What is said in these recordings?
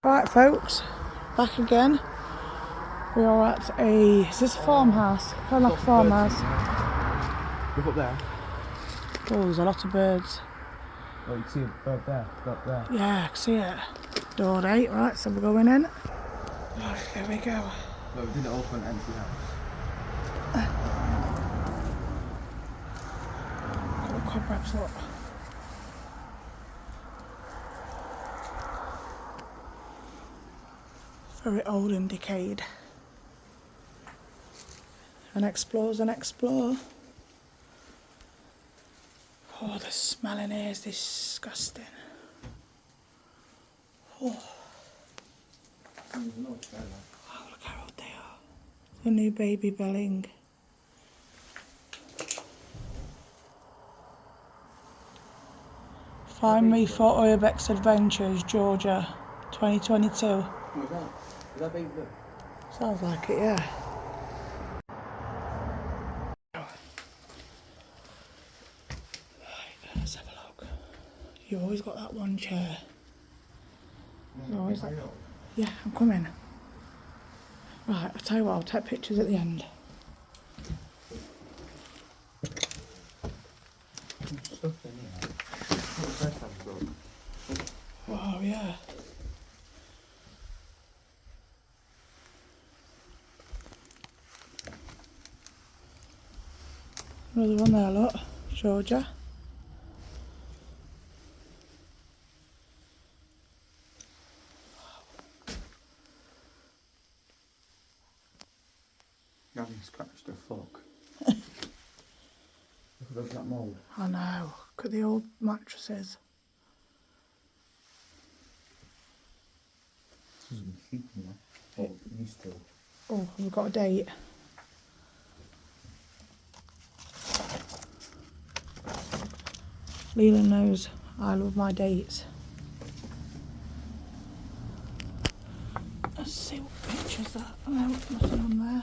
Right folks, back again. We are at is this a farmhouse? Kind of like a farmhouse. Look up there. Oh, there's a lot of birds. Oh, you can see a bird there, up there. Yeah, I can see it. Door 8, right, so we're going in. Right, here we go. No, we did it all for an empty house. Got the cobwebs up. Very old and decayed. And explores and explore. Oh, the smell in here is disgusting. Oh. Oh, look how old they are. The new baby belling. Find me for Urbex Adventures, Georgia, 2022. What's that? Is that baby blue? Sounds like it, yeah. Right, let's have a look. You've always got that one chair. You're always like, yeah, I'm coming. Right, I'll tell you what, I'll take pictures at the end. Stuff in here. What's that have Wow, yeah. Another one there, look. Georgia. You haven't scratched the fuck. Look at that mould. I know. Look at the old mattresses. This isn't sleeping there. Oh, you still. Oh, we've got a date. Leland knows I love my dates. Let's see what picture's that. No, nothing on there.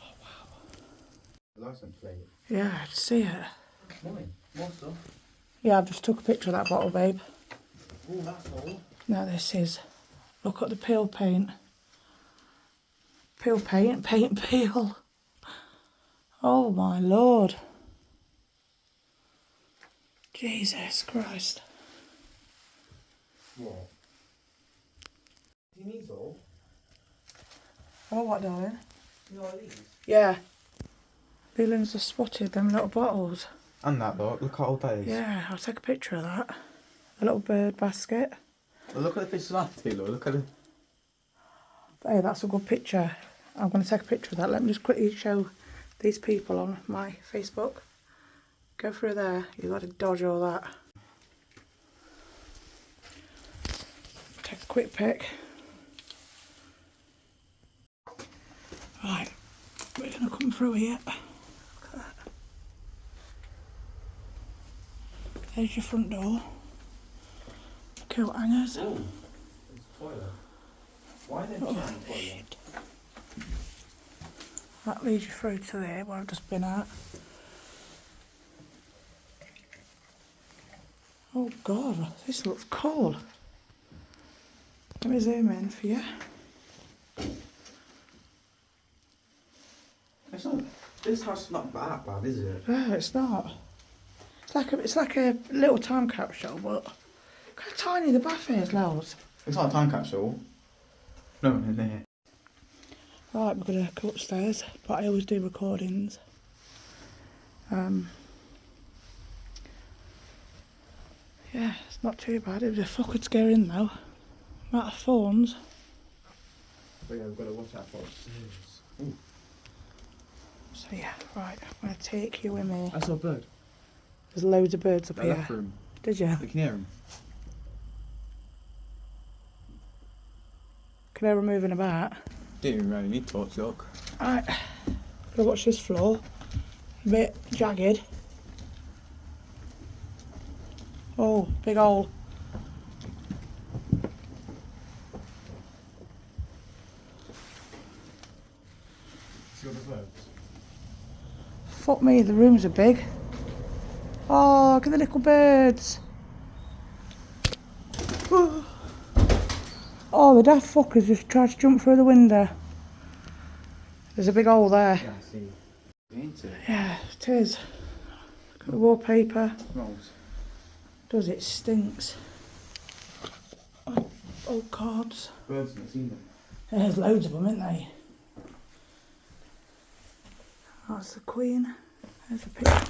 Oh wow. License plate. Yeah, I can see it. Morning. More stuff. Yeah, I've just took a picture of that bottle, babe. Oh, that's all. Now this is. Look at the peel paint. Peel paint, paint peel. Oh my lord. Jesus Christ. What? Do you need all? Oh, what, darling? You know these? Yeah. Leland's just spotted them little bottles. And that though, look how old that is. Yeah, I'll take a picture of that. A little bird basket. Well, look at the pictures of that too, look at it. Hey, that's a good picture. I'm going to take a picture of that. Let me just quickly show these people on my Facebook. Go through there. You've got to dodge all that. Take a quick pic. Right, we're going to come through here. Look at that. There's your front door. Coat hangers. Oh, it's a toilet. Why are they Oh, changing the toilet? shit. That leads you through to there where I've just been at. Oh God, this looks cool. Let me zoom in for you. It's not, this house is not that bad, is it? No, it's not. It's like a little time capsule, but look how tiny the bath is, Lels. It's not a time capsule. No, in there. Right, we're gonna go upstairs, but I always do recordings. Yeah, it's not too bad. It was a fucker to go in though. Amount of thorns. But yeah, we've got to watch out for upstairs. Ooh. So yeah, right, I'm gonna take you with me. I saw a bird. There's loads of birds up The here. left room. Did you? You can hear him. Can I remove in about? Didn't even really need torch, look. Alright, gotta watch this floor. A bit jagged. Oh, big hole. See all the birds? Fuck me, the rooms are big. Oh, look at the little birds. Oh, the daft fuckers just tried to jump through the window. There's a big hole there. Yeah, I see. Ain't it? Yeah, it is. Look at the wallpaper. Smells. Does it? Stinks. Oh, old cards. Birds haven't seen them. There's loads of them, isn't there? That's the Queen. There's a picture.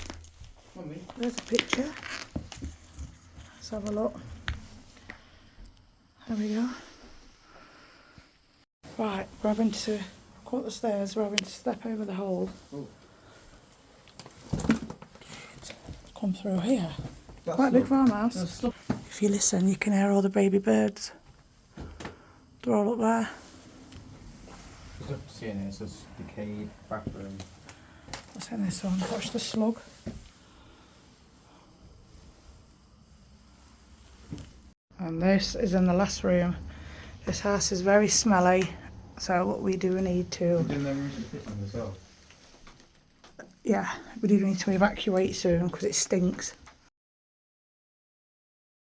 Mummy. There's a picture. Let's have a look. There we go. Right, we're having to go up the stairs, we're having to step over the hole. Oh. Come through here. That's Quite a big look. farmhouse. That's look. If you listen, you can hear all the baby birds. They're all up there. There's a seeing it, it says decayed bathroom. What's in this one? Watch the slug. And this is in the last room. This house is very smelly, so what we do need to, Didn't they recently fit on as well? yeah, we do need to evacuate soon because it stinks.